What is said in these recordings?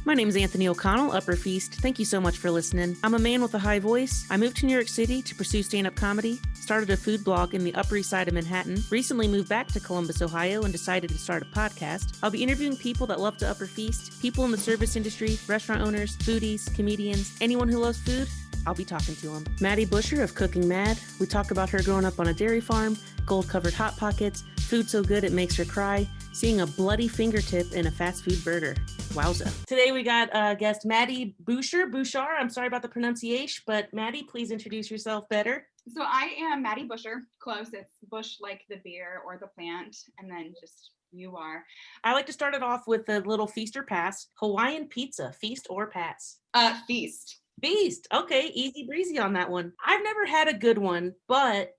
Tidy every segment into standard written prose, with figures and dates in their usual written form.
My name is Anthony O'Connell, Upper Feast. Thank you so much for listening. I'm a man with a high voice. I moved to New York City to pursue stand-up comedy, started a food blog in the Upper East Side of Manhattan, recently moved back to Columbus, Ohio, and decided to start a podcast. I'll be interviewing people that love to Upper Feast, people in the service industry, restaurant owners, foodies, comedians, anyone who loves food. I'll be talking to them. Maddy Buschur of Cooking Mad. We talk about her growing up on a dairy farm, gold-covered Hot Pockets, food so good it makes her cry, seeing a bloody fingertip in a fast food burger. Wowza. Today we got guest Maddy Buschur. I'm sorry about the pronunciation, but Maddy, please introduce yourself better. So I am Maddy Buschur. Close. It's Bush like the beer or the plant, and then just you are. I like to start it off with a little feast or pass. Hawaiian pizza, feast or pass? Feast. Feast. Okay, easy breezy on that one. I've never had a good one, but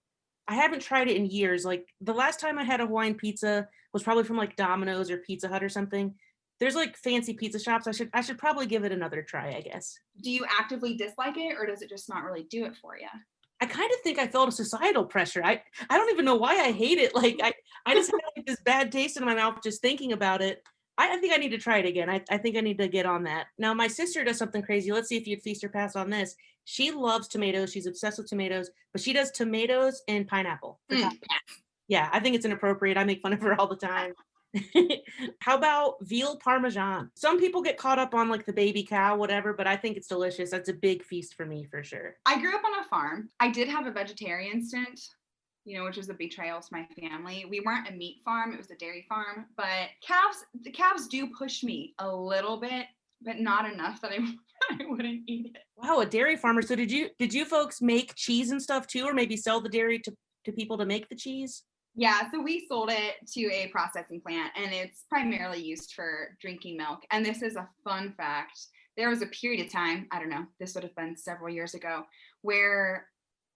I haven't tried it in years. Like the last time I had a Hawaiian pizza was probably from like Domino's or Pizza Hut or something. There's like fancy pizza shops. I should probably give it another try, I guess. Do you actively dislike it, or does it just not really do it for you? I kind of think I felt a societal pressure. I don't even know why I hate it. Like I just have like this bad taste in my mouth just thinking about it. I think I need to try it again. I think I need to get on that. Now, my sister does something crazy. Let's see if you'd feast or pass on this. She loves tomatoes. She's obsessed with tomatoes, but she does tomatoes and pineapple. Yeah, I think it's inappropriate. I make fun of her all the time. How about veal parmesan? Some people get caught up on like the baby cow, whatever, but I think it's delicious. That's a big feast for me for sure. I grew up on a farm. I did have a vegetarian stint, which was a betrayal to my family. We weren't a meat farm, it was a dairy farm, but the calves do push me a little bit, but not enough that I wouldn't eat it. Wow, a dairy farmer. So did you folks make cheese and stuff too, or maybe sell the dairy to people to make the cheese? Yeah, so we sold it to a processing plant, and it's primarily used for drinking milk. And this is a fun fact. There was a period of time, I don't know, this would have been several years ago, where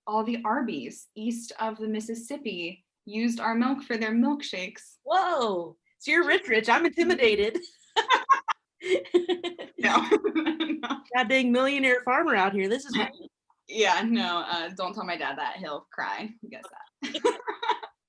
all the Arby's east of the Mississippi used our milk for their milkshakes. Whoa, so you're rich. I'm intimidated. No. God dang millionaire farmer out here. This is great. Yeah, no, don't tell my dad that. He'll cry. He gets that.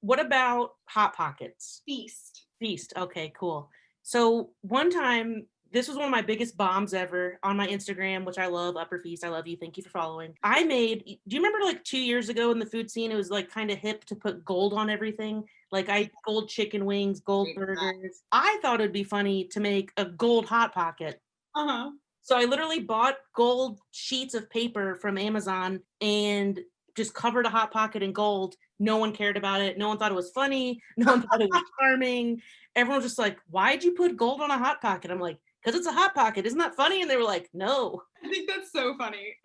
What about Hot Pockets? Feast. Okay, cool. So one time, this was one of my biggest bombs ever on my Instagram, which I love, Upper Feast. I love you. Thank you for following. Do you remember like 2 years ago in the food scene, it was like kind of hip to put gold on everything? Like gold chicken wings, gold burgers. I thought it'd be funny to make a gold Hot Pocket. Uh-huh. So I literally bought gold sheets of paper from Amazon and just covered a Hot Pocket in gold. No one cared about it. No one thought it was funny. No one thought it was charming. Everyone was just like, why'd you put gold on a Hot Pocket? I'm like, because it's a Hot Pocket. Isn't that funny? And they were like, no. I think that's so funny.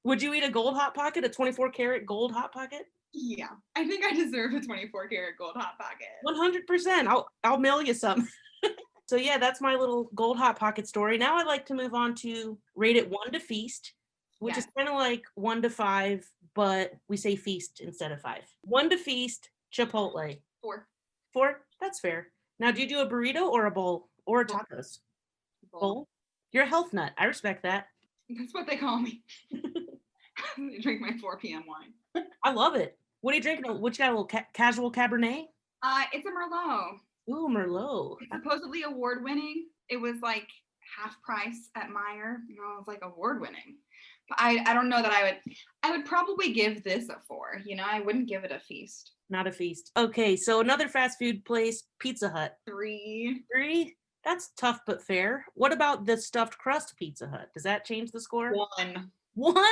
Would you eat a gold Hot Pocket, a 24 karat gold Hot Pocket? Yeah, I think I deserve a 24 karat gold Hot Pocket. 100%. I'll mail you some. So yeah, that's my little gold Hot Pocket story. Now I'd like to move on to rate it 1 to feast, which is kind of like 1 to 5, but we say feast instead of 5. 1 to feast, Chipotle. 4. 4? That's fair. Now, do you do a burrito or a bowl or a tacos? Bowl. You're a health nut. I respect that. That's what they call me. I drink my 4 p.m. wine. I love it. What are you drinking? What you got, a little casual Cabernet? It's a Merlot. Ooh, Merlot. It's supposedly award-winning. It was like half price at Meijer. I was like, award-winning. But I don't know that I would probably give this a 4. I wouldn't give it a feast. Not a feast. Okay, so another fast food place, Pizza Hut. 3. 3? That's tough but fair. What about the stuffed crust Pizza Hut? Does that change the score? 1. 1?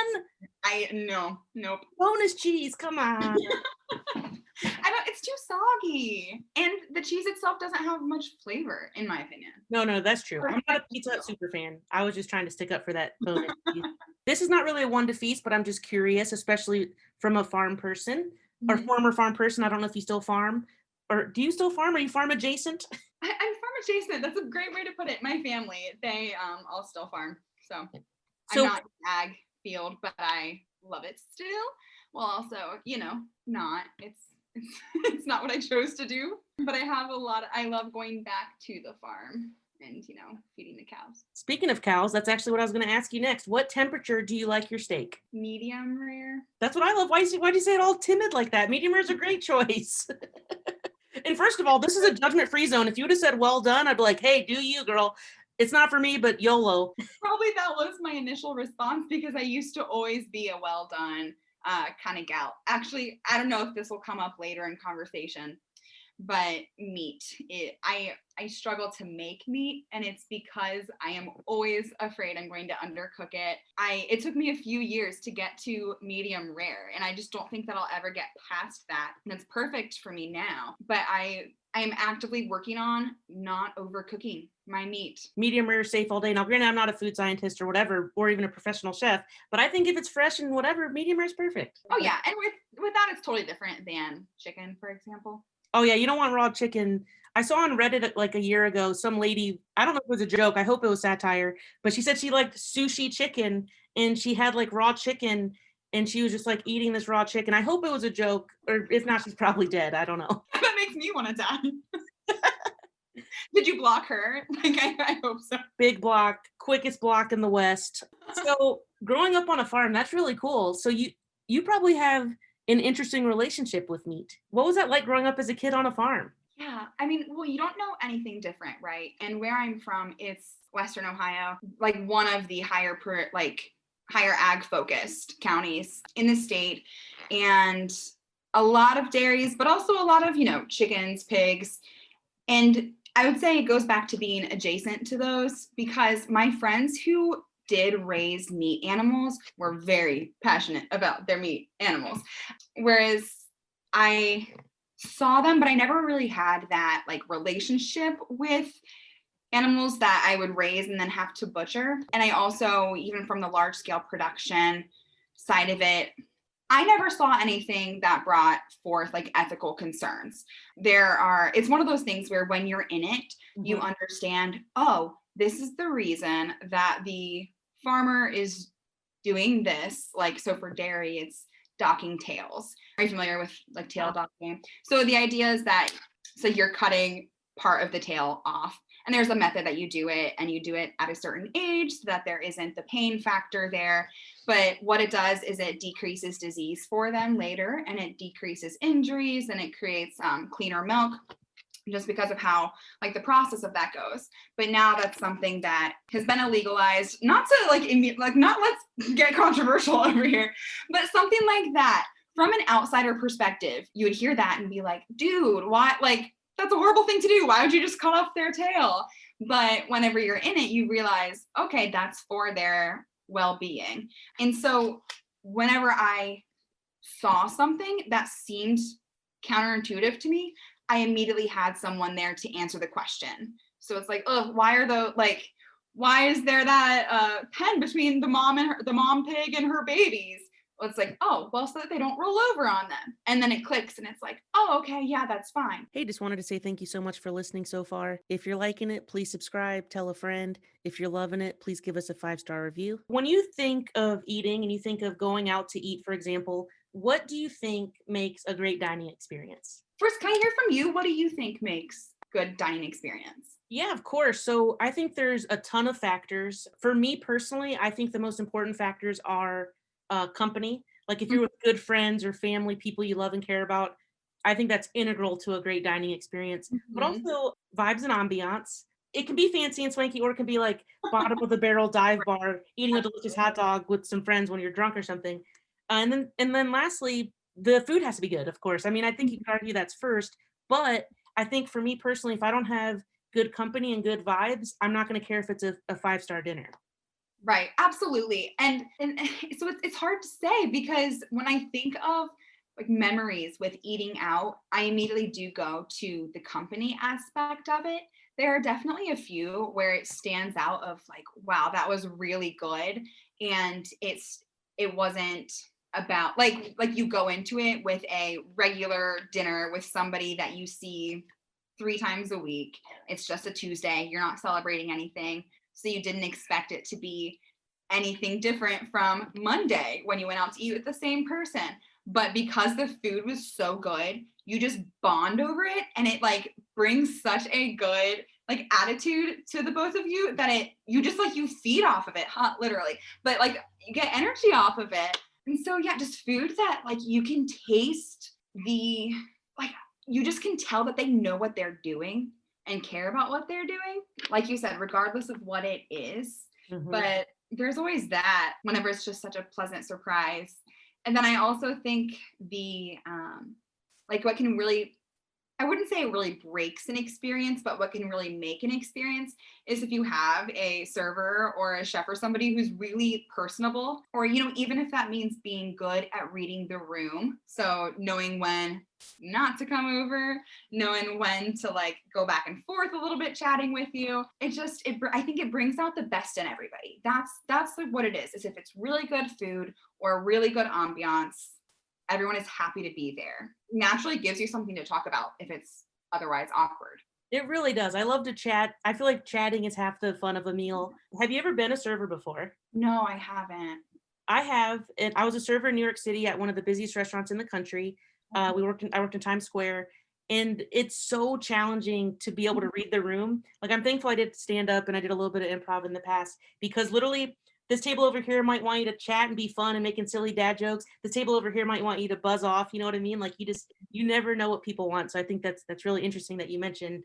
No. Nope. Bonus cheese, come on. It's too soggy. And the cheese itself doesn't have much flavor, in my opinion. No, that's true. I'm not a Pizza Hut super fan. I was just trying to stick up for that bonus cheese. This is not really a 1 to feast, but I'm just curious, especially from a farm person or former farm person. I don't know if you still farm. Or do you still farm? Are you farm adjacent? I'm farm adjacent. That's a great way to put it. My family, they all still farm. So I'm not ag field, but I love it still. Well, also, not. It's not what I chose to do, but I love going back to the farm and, feeding the cows. Speaking of cows, that's actually what I was going to ask you next. What temperature do you like your steak? Medium rare. That's what I love. Why'd you say it all timid like that? Medium rare is a great choice. And first of all, this is a judgment-free zone. If you would have said well done, I'd be like, hey, do you, girl? it's not for me, but YOLO. Probably that was my initial response because I used to always be a well done kind of gal. Actually, I don't know if this will come up later in conversation, but meat, I struggle to make meat, and it's because I am always afraid I'm going to undercook it. It took me a few years to get to medium rare, and I just don't think that I'll ever get past that. And it's perfect for me now, but I am actively working on not overcooking my meat. Medium rare, safe all day. Now, granted, I'm not a food scientist or whatever, or even a professional chef, but I think if it's fresh and whatever, medium rare is perfect. Oh yeah, and with that, it's totally different than chicken, for example. Oh yeah, you don't want raw chicken. I saw on Reddit like a year ago, some lady, I don't know if it was a joke, I hope it was satire, but she said she liked sushi chicken and she had like raw chicken and she was just like eating this raw chicken. I hope it was a joke, or if not, she's probably dead. I don't know. That makes me want to die. Did you block her? Like, I hope so. Big block, quickest block in the West. So growing up on a farm, that's really cool. So you probably have an interesting relationship with meat. What was that like growing up as a kid on a farm? Yeah, I mean, well, you don't know anything different, right? And where I'm from, it's Western Ohio, like one of the higher ag focused counties in the state, and a lot of dairies, but also a lot of, chickens, pigs. And I would say it goes back to being adjacent to those, because my friends who did raise meat animals were very passionate about their meat animals. Whereas I saw them, but I never really had that like relationship with animals that I would raise and then have to butcher. And I also, even from the large scale production side of it, I never saw anything that brought forth like ethical concerns. It's one of those things where when you're in it, you understand, oh, this is the reason that the farmer is doing this. Like, so for dairy, it's docking tails. Are you familiar with like tail docking? So the idea is that, so you're cutting part of the tail off, and there's a method that you do it, and you do it at a certain age so that there isn't the pain factor there. But what it does is it decreases disease for them later, and it decreases injuries, and it creates cleaner milk, just because of how like the process of that goes. But now that's something that has been illegalized, not to not let's get controversial over here, but something like that. From an outsider perspective, you would hear that and be like, dude, why? Like, that's a horrible thing to do. Why would you just cut off their tail? But whenever you're in it, you realize, okay, that's for their well-being. And so whenever I saw something that seemed counterintuitive to me, I immediately had someone there to answer the question. So it's like, oh, why is there that pen between the mom pig and her babies? Well, it's like, oh, well, so that they don't roll over on them. And then it clicks and it's like, oh, okay, yeah, that's fine. Hey, just wanted to say thank you so much for listening so far. If you're liking it, please subscribe, tell a friend. If you're loving it, please give us a 5-star review. When you think of eating and you think of going out to eat, for example, what do you think makes a great dining experience? First, can I hear from you? What do you think makes good dining experience? Yeah, of course. So I think there's a ton of factors. For me personally, I think the most important factors are company. Like if you're with good friends or family, people you love and care about, I think that's integral to a great dining experience. But also vibes and ambiance. It can be fancy and swanky, or it can be like bottom of the barrel dive bar, eating a delicious hot dog with some friends when you're drunk or something. And then lastly, the food has to be good, of course. I mean, I think you could argue that's first, but I think for me personally, if I don't have good company and good vibes, I'm not going to care if it's a 5-star dinner. Right, absolutely. And so it's hard to say, because when I think of like memories with eating out, I immediately do go to the company aspect of it. There are definitely a few where it stands out of like, wow, that was really good. And it wasn't about like you go into it with a regular dinner with somebody that you see 3 times a week. It's just a Tuesday. You're not celebrating anything. So you didn't expect it to be anything different from Monday when you went out to eat with the same person. But because the food was so good, you just bond over it, and it like brings such a good like attitude to the both of you that you just like you feed off of it, literally. But like you get energy off of it. And so yeah, just food that like you can taste you just can tell that they know what they're doing. and care about what they're doing. Like you said, regardless of what it is. Mm-hmm. But there's always that whenever it's just such a pleasant surprise. And then I also think the, like what can really, I wouldn't say it really breaks an experience, but what can really make an experience is if you have a server or a chef or somebody who's really personable, or, you know, even if that means being good at reading the room. So knowing when not to come over, knowing when to like go back and forth a little bit, chatting with you. I think it brings out the best in everybody. That's like what it is if it's really good food or really good ambiance, everyone is happy to be there. Naturally gives you something to talk about if it's otherwise awkward. It really does. I love to chat. I feel like chatting is half the fun of a meal. Have you ever been a server before? No, I haven't. I have. And I was a server in New York City at one of the busiest restaurants in the country. I worked in Times Square, and it's so challenging to be able to read the room. Like, I'm thankful I did stand up and I did a little bit of improv in the past, because literally this table over here might want you to chat and be fun and making silly dad jokes. This table over here might want you to buzz off. You know what I mean? Like, you never know what people want. So I think that's really interesting that you mentioned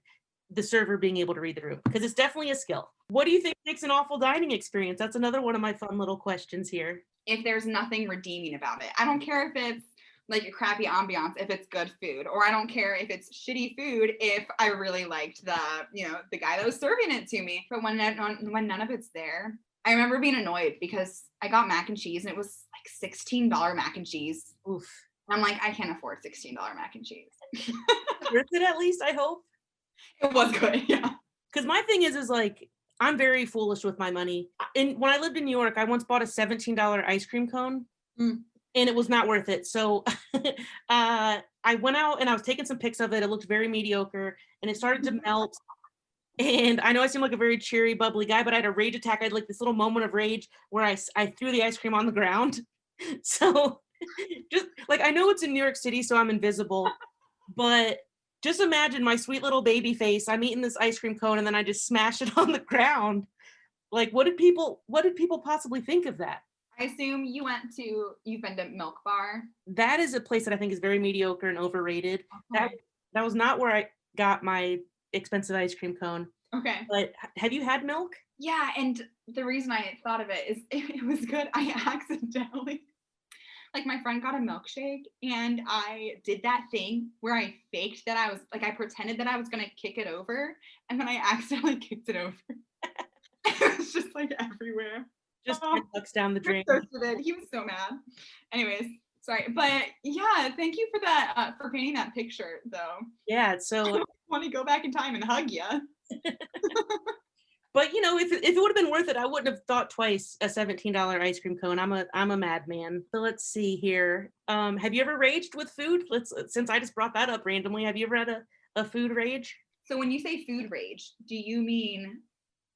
the server being able to read the room, because it's definitely a skill. What do you think makes an awful dining experience? That's another one of my fun little questions here. If there's nothing redeeming about it, I don't care if it's like a crappy ambiance, if it's good food, or I don't care if it's shitty food, if I really liked the guy that was serving it to me. But when none of it's there, I remember being annoyed because I got mac and cheese and it was like $16 mac and cheese. Oof. And I'm like, I can't afford $16 mac and cheese. Worth it at least, I hope. It was good, yeah. Because my thing is like, I'm very foolish with my money. And when I lived in New York, I once bought a $17 ice cream cone. And it was not worth it. So I went out and I was taking some pics of it. It looked very mediocre and it started to melt. And I know I seem like a very cheery, bubbly guy, but I had a rage attack. I had like this little moment of rage where I threw the ice cream on the ground. So just like, I know it's in New York City, so I'm invisible, but just imagine my sweet little baby face. I'm eating this ice cream cone and then I just smash it on the ground. Like, what did people possibly think of that? I assume you've been to Milk Bar. That is a place that I think is very mediocre and overrated. Okay. That was not where I got my expensive ice cream cone. Okay. But have you had Milk? Yeah, and the reason I thought of it is it was good. I accidentally, like, my friend got a milkshake and I did that thing where I faked that I pretended that I was going to kick it over, and then I accidentally kicked it over. It was just like everywhere. Just $10 down the drain. He was so mad. Anyways, sorry, but yeah, thank you for that, for painting that picture, though. Yeah, so I want to go back in time and hug you. But if it would have been worth it, I wouldn't have thought twice. A $17 ice cream cone. I'm a madman. So let's see here. Have you ever raged with food? Since I just brought that up randomly, have you ever had a food rage? So when you say food rage, do you mean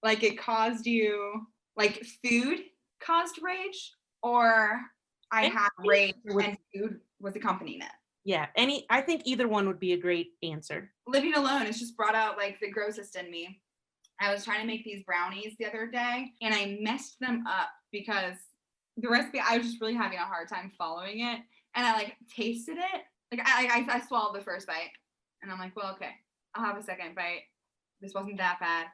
like it caused you? Like food caused rage, or I had rage and food was accompanying it? Yeah, I think either one would be a great answer. Living alone, it's just brought out like the grossest in me. I was trying to make these brownies the other day and I messed them up because the recipe, I was just really having a hard time following it. And I like tasted it. Like I swallowed the first bite and I'm like, well, okay, I'll have a second bite. This wasn't that bad.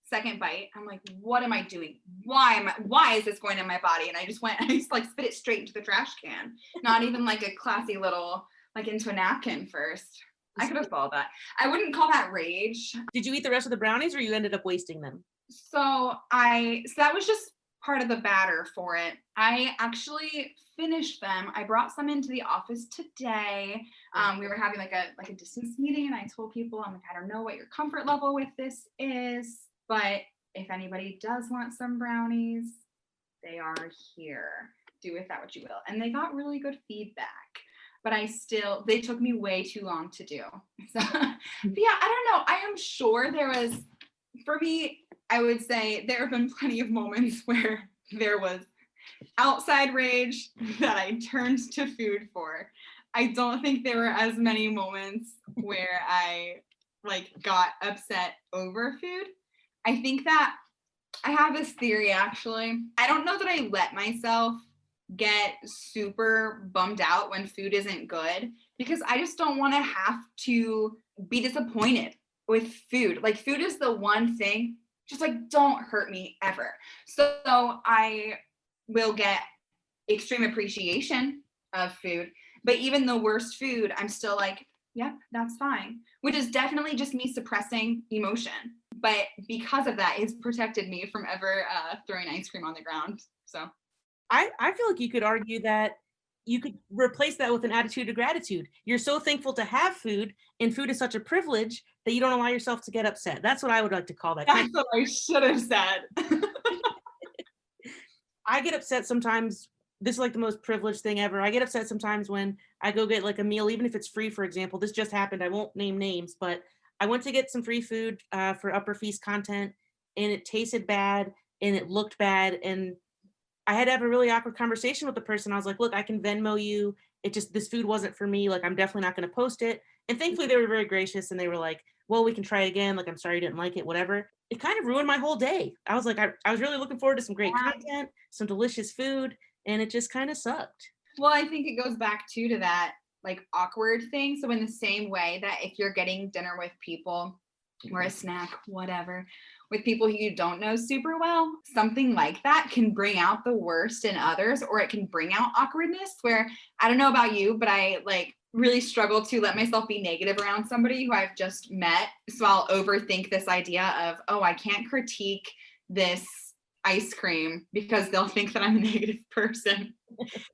Second bite, I'm like, what am I doing? Why is this going in my body? And I just like spit it straight into the trash can. Not even like a classy little, like into a napkin first. I could have followed that. I wouldn't call that rage. Did you eat the rest of the brownies or you ended up wasting them? So that was just part of the batter for it. I actually finished them. I brought some into the office today. We were having like a distance meeting and I told people, I'm like, I don't know what your comfort level with this is, but if anybody does want some brownies, they are here. Do with that what you will. And they got really good feedback. But they took me way too long to do. So, but yeah, I don't know. I am sure for me, I would say there have been plenty of moments where there was outside rage that I turned to food for. I don't think there were as many moments where I like got upset over food. I think that I have this theory, actually. I don't know that I let myself get super bummed out when food isn't good because I just don't want to have to be disappointed with food. Like food is the one thing, just like don't hurt me ever. So I will get extreme appreciation of food, but even the worst food, I'm still like, yep, that's fine, which is definitely just me suppressing emotion. But because of that, it's protected me from ever throwing ice cream on the ground. So I feel like you could argue that you could replace that with an attitude of gratitude. You're so thankful to have food, and food is such a privilege that you don't allow yourself to get upset. That's what I would like to call that. that's what I should have said. I get upset sometimes. This is like the most privileged thing ever. I get upset sometimes when I go get like a meal, even if it's free, for example. This just happened. I won't name names, but I went to get some free food for Upper Feast content, and it tasted bad and it looked bad. And I had to have a really awkward conversation with the person. I was like, look, I can Venmo you. It just, this food wasn't for me. Like, I'm definitely not going to post it. And thankfully they were very gracious and they were like, well, we can try it again. Like, I'm sorry you didn't like it, whatever. It kind of ruined my whole day. I was like, I was really looking forward to some great content, some delicious food, and it just kind of sucked. Well, I think it goes back to that like awkward thing. So in the same way that if you're getting dinner with people or a snack, whatever, with people who you don't know super well, something like that can bring out the worst in others, or it can bring out awkwardness where, I don't know about you, but I like really struggle to let myself be negative around somebody who I've just met. So I'll overthink this idea of, oh, I can't critique this ice cream because they'll think that I'm a negative person.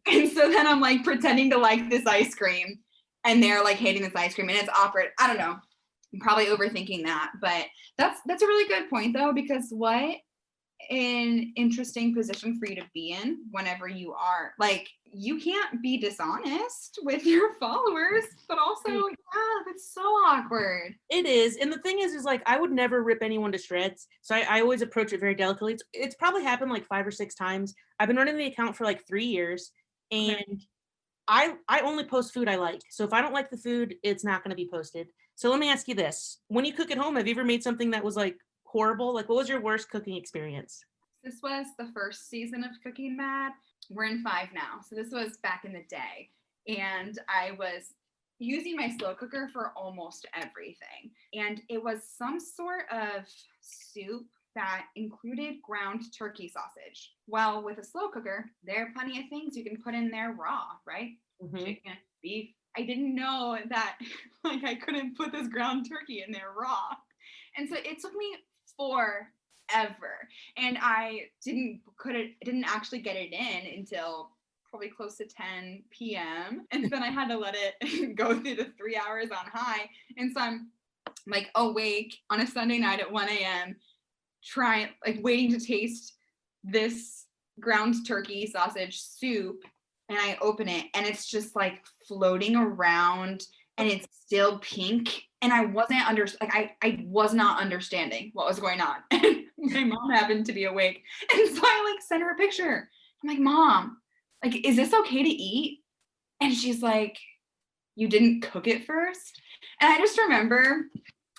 And so then I'm like pretending to like this ice cream and they're like hating this ice cream and it's awkward. I don't know. I'm probably overthinking that, but that's a really good point though, because what an interesting position for you to be in whenever you are like, you can't be dishonest with your followers, but also, yeah, that's so awkward. It is. And the thing is like, I would never rip anyone to shreds. So I always approach it very delicately. It's probably happened like 5 or 6 times. I've been running the account for like 3 years, and I only post food I like. So if I don't like the food, it's not going to be posted. So let me ask you this. When you cook at home, have you ever made something that was like horrible? Like, what was your worst cooking experience? This was the first season of Cooking Mad. We're in 5 now. So this was back in the day. And I was using my slow cooker for almost everything. And it was some sort of soup that included ground turkey sausage. Well, with a slow cooker, there are plenty of things you can put in there raw, right? Mm-hmm. Chicken, beef. I didn't know that like I couldn't put this ground turkey in there raw. And so it took me forever. And I didn't actually get it in until probably close to 10 p.m. And then I had to let it go through the 3 hours on high. And so I'm like awake on a Sunday night at 1 a.m. trying, like waiting to taste this ground turkey sausage soup. And I open it and it's just like floating around and it's still pink. And I wasn't I was not understanding what was going on. And my mom happened to be awake. And so I like sent her a picture. I'm like, Mom, like, is this okay to eat? And she's like, you didn't cook it first? And I just remember,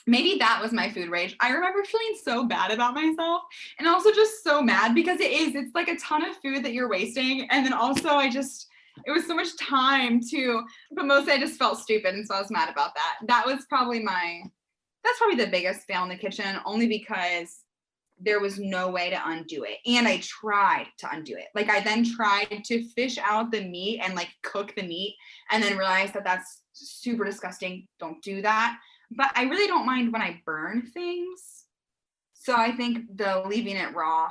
maybe that was my food rage. I remember feeling so bad about myself and also just so mad because it's like a ton of food that you're wasting. And then also it was so much time but mostly I just felt stupid. And so I was mad about that. That's probably the biggest fail in the kitchen, only because there was no way to undo it. And I tried to undo it. Like I then tried to fish out the meat and like cook the meat and then realized that that's super disgusting. Don't do that. But I really don't mind when I burn things. So I think the leaving it raw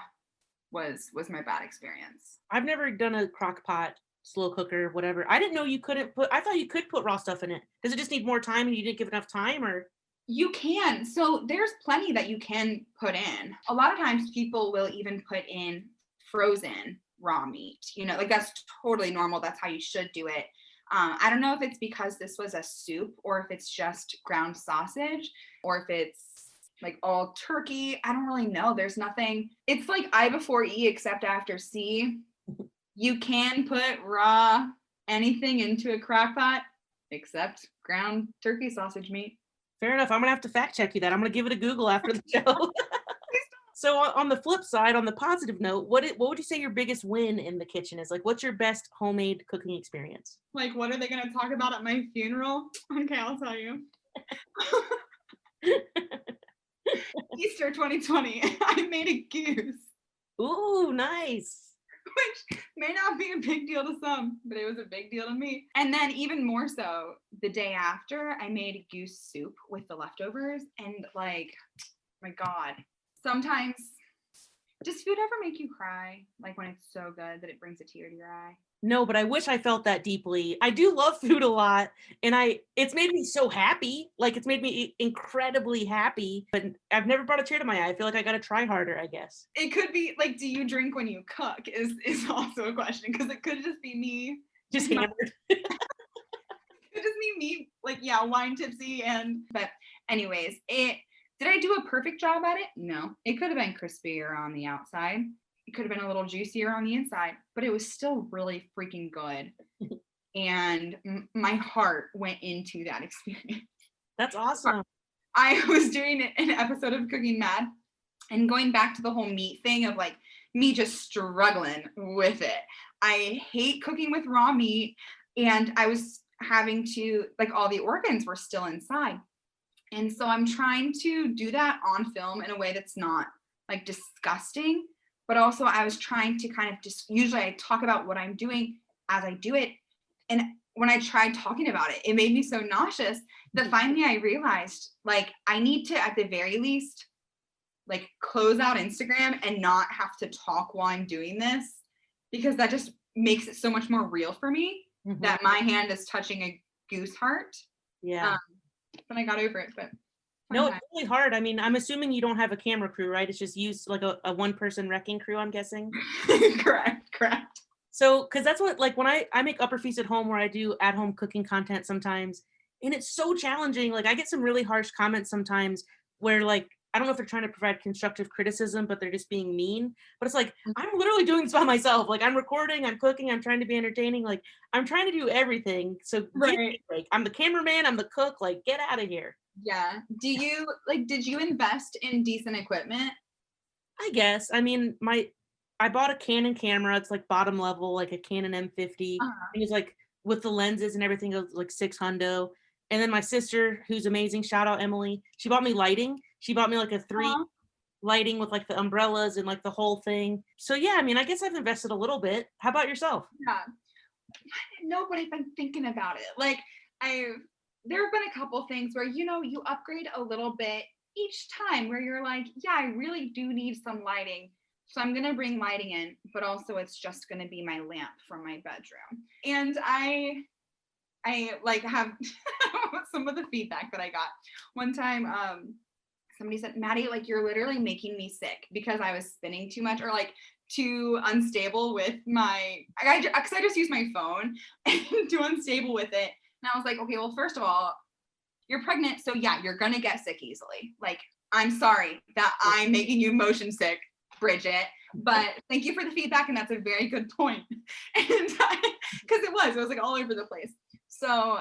was my bad experience. I've never done a crock pot, slow cooker, whatever. I didn't know I thought you could put raw stuff in it. Does it just need more time and you didn't give enough time, or? You can. So there's plenty that you can put in. A lot of times people will even put in frozen raw meat. You know, like that's totally normal. That's how you should do it. I don't know if it's because this was a soup or if it's just ground sausage or if it's like all turkey. I don't really know. There's nothing. It's like I before E except after C. You can put raw anything into a crock pot except ground turkey sausage meat. Fair enough. I'm going to have to fact check you that. I'm going to give it a Google after the show. So on the flip side, on the positive note, what would you say your biggest win in the kitchen is? Like, what's your best homemade cooking experience? Like, what are they going to talk about at my funeral? Okay, I'll tell you. Easter 2020, I made a goose. Ooh, nice. Which may not be a big deal to some, but it was a big deal to me. And then even more so, the day after, I made goose soup with the leftovers. And like, my God, sometimes, does food ever make you cry? Like when it's so good that it brings a tear to your eye? No, but I wish I felt that deeply. I do love food a lot, and it's made me so happy. Like, it's made me incredibly happy, but I've never brought a tear to my eye. I feel like I gotta try harder, I guess. It could be like, do you drink when you cook is also a question, because it could just be me. Just hammered. It just me, like, yeah, wine tipsy. But anyways, did I do a perfect job at it? No. It could have been crispier on the outside. It could have been a little juicier on the inside, but it was still really freaking good. And my heart went into that experience. That's awesome. I was doing an episode of Cooking Mad and going back to the whole meat thing of like me just struggling with it. I hate cooking with raw meat, and I was having to, like, all the organs were still inside. And so I'm trying to do that on film in a way that's not like disgusting, but also I was trying to kind of just, usually I talk about what I'm doing as I do it. And when I tried talking about it, it made me so nauseous that finally I realized, like, I need to, at the very least, like, close out Instagram and not have to talk while I'm doing this, because that just makes it so much more real for me that my hand is touching a goose heart. Yeah. Then I got over it, but no, it's really hard. I mean, I'm assuming you don't have a camera crew, right? It's just used like a one-person wrecking crew, I'm guessing. Correct. So, because that's what, like, when I make Upper Feast at home, where I do at-home cooking content sometimes, and it's so challenging. Like, I get some really harsh comments sometimes where, like, I don't know if they're trying to provide constructive criticism, but they're just being mean. But it's like, I'm literally doing this by myself. Like, I'm recording, I'm cooking, I'm trying to be entertaining. Like, I'm trying to do everything. So, give me a break. I'm the cameraman, I'm the cook. Like, get out of here. Yeah. Did you invest in decent equipment? I guess. I mean, I bought a Canon camera. It's like bottom level, like a Canon M50. It was like with the lenses and everything, it was like $600. And then my sister, who's amazing, shout out Emily, she bought me lighting. She bought me like a 3 lighting with like the umbrellas and like the whole thing. So yeah, I mean, I guess I've invested a little bit. How about yourself? Yeah. No, but I've been thinking about it. Like, there have been a couple things where, you upgrade a little bit each time, where you're like, yeah, I really do need some lighting. So I'm going to bring lighting in, but also it's just going to be my lamp from my bedroom. And I like have some of the feedback that I got. One time, somebody said, Maddy, like, you're literally making me sick because I was spinning too much, or like too unstable with because I just use my phone and too unstable with it. And I was like, okay, well, first of all, you're pregnant. So yeah, you're going to get sick easily. Like, I'm sorry that I'm making you motion sick, Bridget, but thank you for the feedback. And that's a very good point. And because it was like all over the place. So,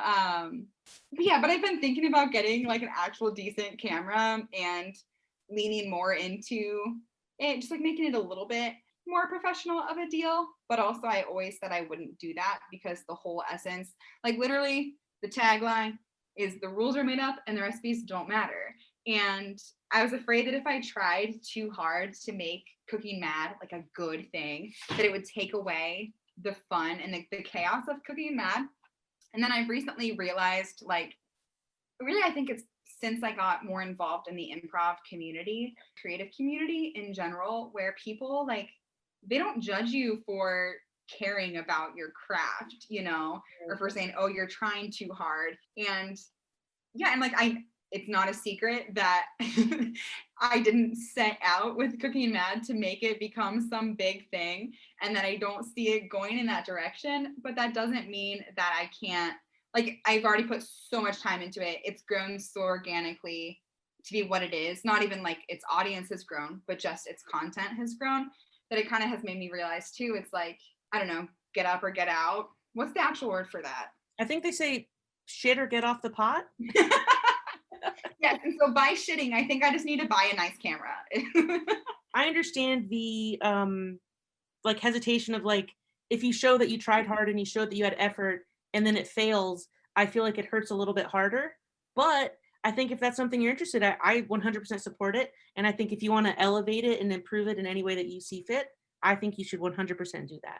but I've been thinking about getting like an actual decent camera and leaning more into it, just like making it a little bit more professional of a deal. But also I always said I wouldn't do that, because the whole essence, like literally the tagline is, the rules are made up and the recipes don't matter. And I was afraid that if I tried too hard to make Cooking Mad like a good thing, that it would take away the fun and the chaos of Cooking Mad. And then I've recently realized, like, really, I think it's since I got more involved in the improv community, creative community in general, where people, like, they don't judge you for caring about your craft, or for saying, oh, you're trying too hard. And yeah, and like, it's not a secret that I didn't set out with Cooking Mad to make it become some big thing, and that I don't see it going in that direction. But that doesn't mean that I can't, like, I've already put so much time into it. It's grown so organically to be what it is. Not even like its audience has grown, but just its content has grown, that it kind of has made me realize too, it's like, I don't know, get up or get out. What's the actual word for that? I think they say shit or get off the pot. Yes, and so by shitting, I think I just need to buy a nice camera. I understand the like hesitation of, like, if you show that you tried hard and you showed that you had effort and then it fails, I feel like it hurts a little bit harder. But I think if that's something you're interested in, I 100% support it. And I think if you want to elevate it and improve it in any way that you see fit, I think you should 100% do that.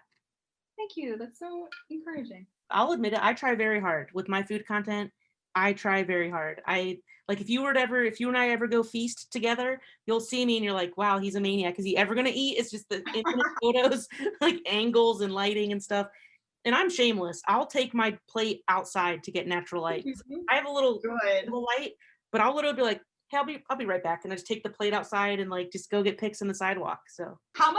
Thank you. That's so encouraging. I'll admit it. I try very hard with my food content. I try very hard. If you and I ever go feast together, you'll see me and you're like, wow, he's a maniac. Is he ever going to eat? It's just the infinite photos, like angles and lighting and stuff. And I'm shameless. I'll take my plate outside to get natural light. I have a little light, but I'll literally be like, hey, I'll be right back. And I just take the plate outside and like just go get pics on the sidewalk. So how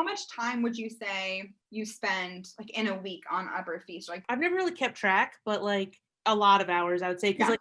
much time would you say you spend like in a week on Upper Feast? Like I've never really kept track, but like a lot of hours, I would say. Because like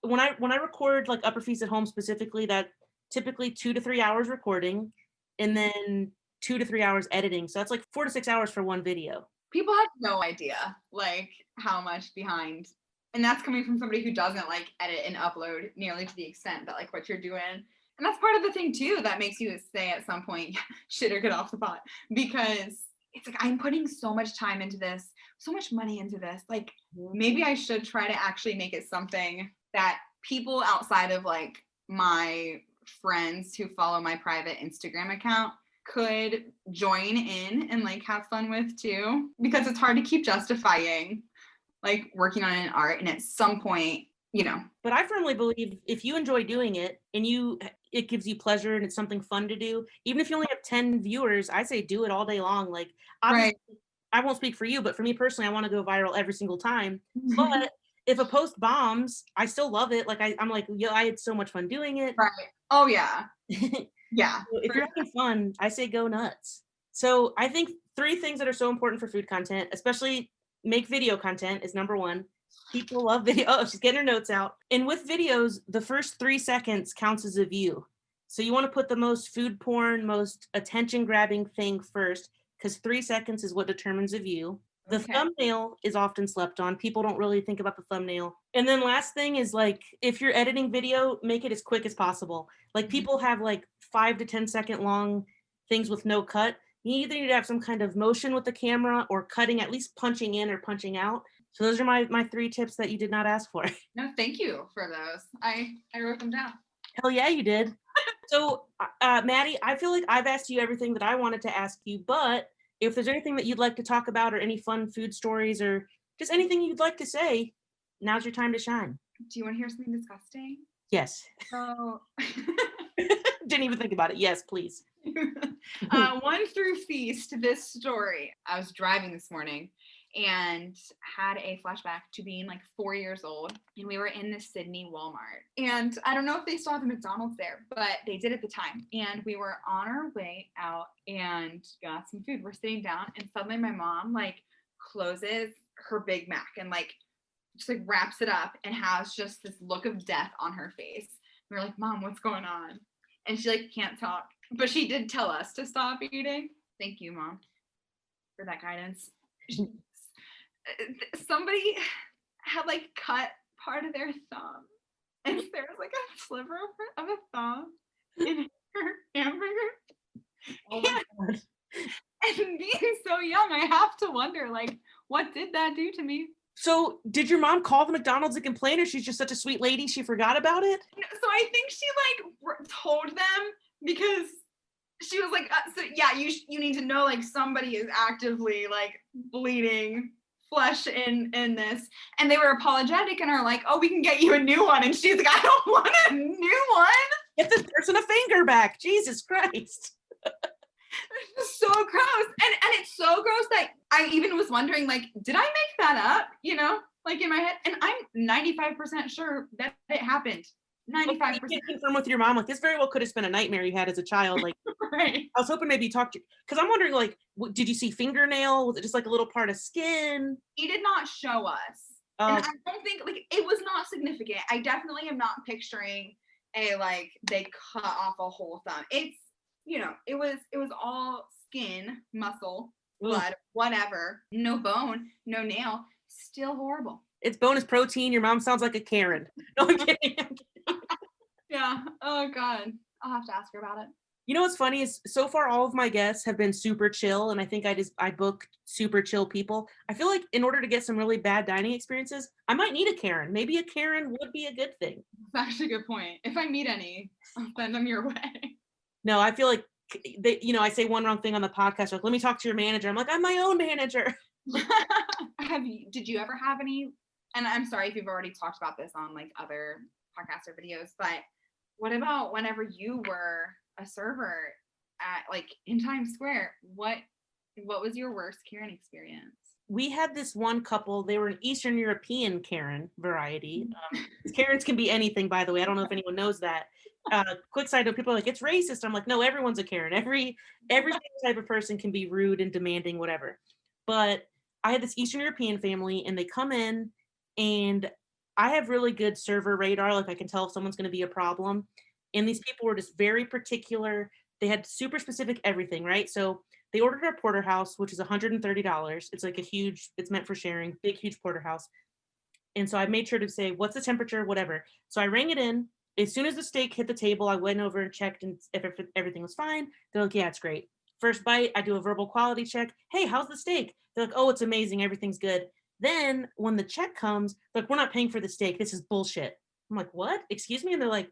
when I record like Upper Feast at home specifically, that typically 2 to 3 hours recording and then 2 to 3 hours editing. So that's like 4 to 6 hours for one video. People have no idea like how much behind, and that's coming from somebody who doesn't like edit and upload nearly to the extent that like what you're doing. And that's part of the thing too that makes you say at some point, shit or get off the pot, because it's like I'm putting so much time into this, so much money into this. Like maybe I should try to actually make it something that people outside of like my friends who follow my private Instagram account could join in and like have fun with too, because it's hard to keep justifying like working on an art and at some point, you know. But I firmly believe if you enjoy doing it and it gives you pleasure and it's something fun to do, even if you only have 10 viewers, I say do it all day long. Like obviously I won't speak for you, but for me personally, I want to go viral every single time. But if a post bombs, I still love it. Like I'm like, yeah, I had so much fun doing it. Right. Oh yeah. Yeah. So if you're having fun, I say go nuts. So I think 3 things that are so important for food content, especially make video content, is number 1. People love video. Oh, she's getting her notes out. And with videos, the first 3 seconds counts as a view. So you want to put the most food porn, most attention grabbing thing first, because 3 seconds is what determines a view. The thumbnail is often slept on. People don't really think about the thumbnail. And then last thing is like, if you're editing video, make it as quick as possible. Like people have like 5 to 10 second long things with no cut. You either need to have some kind of motion with the camera or cutting, at least punching in or punching out. So those are my 3 tips that you did not ask for. No, thank you for those. I wrote them down. Hell yeah, you did. So Maddy, I feel like I've asked you everything that I wanted to ask you, but if there's anything that you'd like to talk about or any fun food stories or just anything you'd like to say, now's your time to shine. Do you want to hear something disgusting? Yes. So didn't even think about it. Yes, please. 1 through Feast, this story. I was driving this morning and had a flashback to being like 4 years old, and we were in the Sydney Walmart, and I don't know if they still have the McDonald's there, but they did at the time, and we were on our way out and got some food. We're sitting down and suddenly my mom like closes her Big Mac and like just like wraps it up and has just this look of death on her face. We were like, Mom, what's going on? And she like can't talk, but she did tell us to stop eating. Thank you, Mom, for that guidance. Somebody had like cut part of their thumb, and there was like a sliver of a thumb in her hamburger. Oh my God. And being so young, I have to wonder, like, what did that do to me? So did your mom call the McDonald's and complain, or she's just such a sweet lady she forgot about it? So I think she like told them, because she was like, so yeah, you need to know like somebody is actively like bleeding flesh in this, and they were apologetic and are like, oh, we can get you a new one, and she's like, I don't want a new one. Get this person a finger back. Jesus Christ. It's so gross, and it's so gross that I even was wondering, like, did I make that up, you know, like in my head? And I'm 95% sure that it happened. 95%. You can't confirm with your mom, like, this very well could have been a nightmare you had as a child. Like, right. I was hoping maybe you talked to, because I'm wondering, like, did you see fingernail? Was it just like a little part of skin? He did not show us. And I don't think, like, it was not significant. I definitely am not picturing a, like, they cut off a whole thumb. It's, you know, it was all skin, muscle, blood, whatever. No bone, no nail. Still horrible. It's bonus protein. Your mom sounds like a Karen. No, I'm kidding. Yeah. Oh God. I'll have to ask her about it. You know what's funny is so far all of my guests have been super chill, and I think I book super chill people. I feel like in order to get some really bad dining experiences, I might need a Karen. Maybe a Karen would be a good thing. That's actually a good point. If I meet any, I'll send them your way. No, I feel like they, I say one wrong thing on the podcast, like, let me talk to your manager. I'm like, I'm my own manager. Did you ever have any, and I'm sorry if you've already talked about this on like other podcasts or videos, but what about whenever you were a server at like in Times Square? What was your worst Karen experience? We had this one couple, they were an Eastern European Karen variety. Karens can be anything, by the way. I don't know if anyone knows that. Quick side note, people are like, it's racist. I'm like, no, everyone's a Karen. Every type of person can be rude and demanding, whatever. But I had this Eastern European family, and they come in, and I have really good server radar. Like, I can tell if someone's going to be a problem. And these people were just very particular. They had super specific everything, right? So they ordered our porterhouse, which is $130. It's like it's meant for sharing, big, huge porterhouse. And so I made sure to say, what's the temperature, whatever. So I rang it in. As soon as the steak hit the table, I went over and checked, and if everything was fine, they're like, yeah, it's great. First bite, I do a verbal quality check. Hey, how's the steak? They're like, oh, it's amazing. Everything's good. Then when the check comes, they're like, we're not paying for the steak. This is bullshit. I'm like, what? Excuse me? And they're like,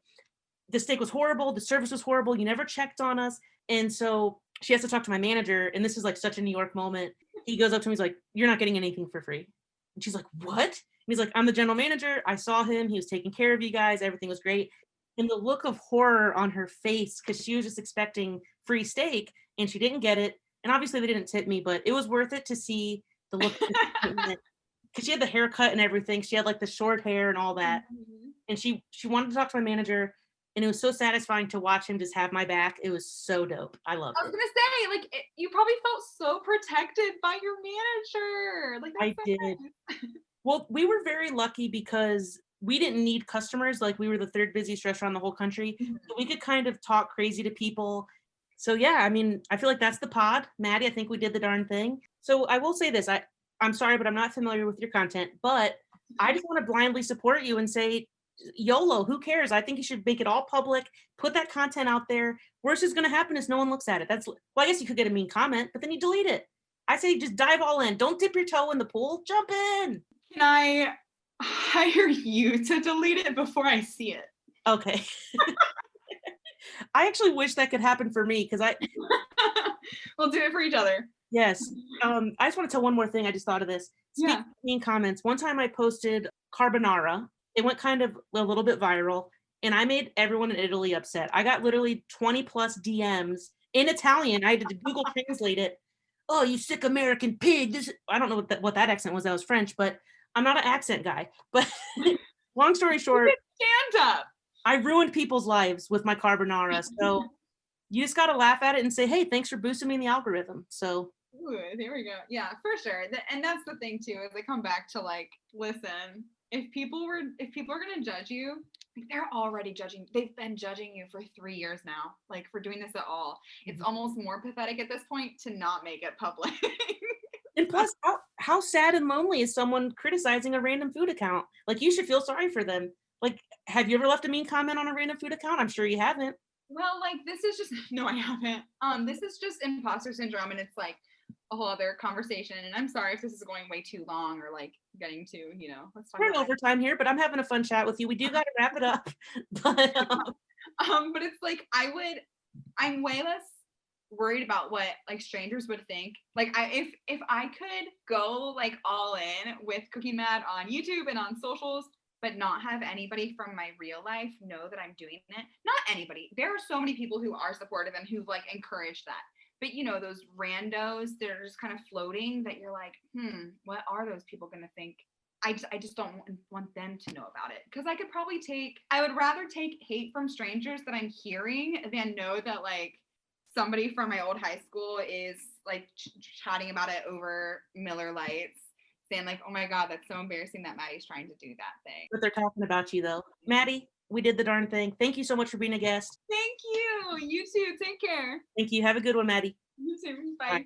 the steak was horrible. The service was horrible. You never checked on us. And so she has to talk to my manager. And this is like such a New York moment. He goes up to me. He's like, you're not getting anything for free. And she's like, what? And he's like, I'm the general manager. I saw him. He was taking care of you guys. Everything was great. And the look of horror on her face, because she was just expecting free steak and she didn't get it. And obviously they didn't tip me, but it was worth it to see the look because she had the haircut and everything. She had like the short hair and all that. Mm-hmm. And she wanted to talk to my manager. And it was so satisfying to watch him just have my back. It was so dope. I loved it. I was going to say, like, you probably felt so protected by your manager. Like, that's I did. Nice. Well, we were very lucky because we didn't need customers. Like, we were the third busiest restaurant in the whole country. Mm-hmm. So we could kind of talk crazy to people. So, yeah, I mean, I feel like that's the pod. Maddy, I think we did the darn thing. So I will say this. I'm sorry, but I'm not familiar with your content. But I just want to blindly support you and say, YOLO, who cares? I think you should make it all public, put that content out there. Worst is going to happen is no one looks at it. Well, I guess you could get a mean comment, but then you delete it. I say just dive all in. Don't dip your toe in the pool. Jump in. Can I hire you to delete it before I see it? Okay. I actually wish that could happen for me because we'll do it for each other. Yes. I just want to tell one more thing. I just thought of this. Speaking of mean comments, one time I posted carbonara. It went kind of a little bit viral, and I made everyone in Italy upset. I got literally 20 plus DMs in Italian. I had to Google translate it. Oh, you sick American pig. I don't know what that accent was. That was French, but I'm not an accent guy. But long story short, stand up. I ruined people's lives with my carbonara. So you just got to laugh at it and say, hey, thanks for boosting me in the algorithm. So ooh, there we go. Yeah, for sure. And that's the thing too, is they come back to like, listen, if people are going to judge you, like, they're already judging. They've been judging you for 3 years now, like, for doing this at all. It's almost more pathetic at this point to not make it public. And plus, how sad and lonely is someone criticizing a random food account? Like, you should feel sorry for them. Like, have you ever left a mean comment on a random food account? I'm sure you haven't. Well, like, this is just, no, I haven't. This is just imposter syndrome, and it's like a whole other conversation. And I'm sorry if this is going way too long or like getting to, let's talk about overtime here, but I'm having a fun chat with you. We do got to wrap it up. But it's like I'm way less worried about what like strangers would think. Like, if I could go like all in with Cookie Mad on YouTube and on socials, but not have anybody from my real life know that I'm doing it. Not anybody. There are so many people who are supportive and who like encourage that. But those randos that are just kind of floating that you're like, what are those people going to think? I just don't want them to know about it. Because I would rather take hate from strangers that I'm hearing than know that like somebody from my old high school is like chatting about it over Miller Lights, saying like, oh my God, that's so embarrassing that Maddy's trying to do that thing. But they're talking about you though. Maddy, we did the darn thing. Thank you so much for being a guest. Thank you. You too. Take care. Thank you. Have a good one, Maddy. You too. Bye. Bye.